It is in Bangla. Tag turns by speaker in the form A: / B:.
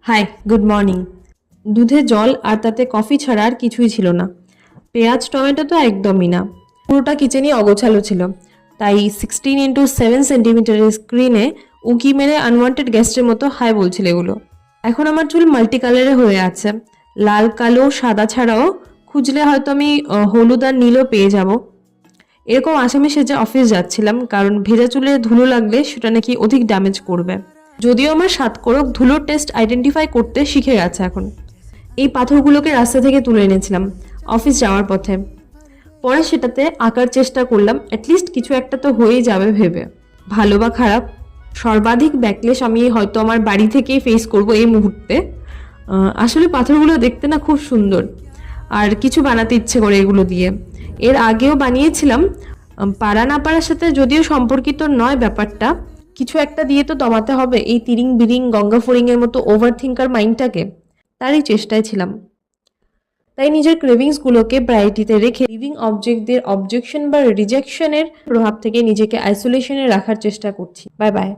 A: High, good morning. দুধে জল আর তাতে কফি ছাড়া আর কিছুই ছিল না। পেঁয়াজ টমেটো তো একদমই না। পুরোটা কিচেনই অগোছালো ছিল। তাই 16x7 সেন্টিমিটারের স্ক্রিনে উঁকি মেরে আনওয়ান্টেড গেস্টের মতো হাই বলছিল এগুলো। এখন আমার চুল মাল্টি কালারে হয়ে আছে, লাল কালো সাদা ছাড়াও খুঁজলে হয়তো আমি হলুদ আর নীলও পেয়ে যাব। এরকম আসামি সেজে অফিস যাচ্ছিলাম, কারণ ভেজা চুলে ধুলো লাগলে সেটা নাকি অধিক ড্যামেজ করবে। যদিও আমার সাতকরক ধুলোর টেস্ট আইডেন্টিফাই করতে শিখে গেছে এখন। এই পাথরগুলোকে রাস্তা থেকে তুলে এনেছিলাম অফিস যাওয়ার পথে। পরে সেটাতে আঁকার চেষ্টা করলাম, অ্যাটলিস্ট কিছু একটা তো হয়েই যাবে ভেবে। ভালো বা খারাপ, সর্বাধিক ব্যাকলেশ আমি হয়তো আমার বাড়ি থেকেই ফেস করব এই মুহূর্তে। আসলে পাথরগুলো দেখতে না খুব সুন্দর, আর কিছু বানাতে ইচ্ছে করে এগুলো দিয়ে। এর আগেও বানিয়েছিলাম। পারা না পারার সাথে যদিও সম্পর্কিত নয় ব্যাপারটা, কিছু একটা দিয়ে তো দমাতে হবে এই তিরিং বিরিং গঙ্গা ফড়িং এর মতো ওভার থিঙ্কার মাইন্ডটাকে। তারই চেষ্টায় ছিলাম। তাই নিজের ক্রেভিংসগুলোকে প্রায়োরিটিতে রেখে লিভিং অবজেক্টদের অবজেকশন বা রিজেকশনের প্রভাব থেকে নিজেকে আইসোলেশনে রাখার চেষ্টা করছি। Bye bye.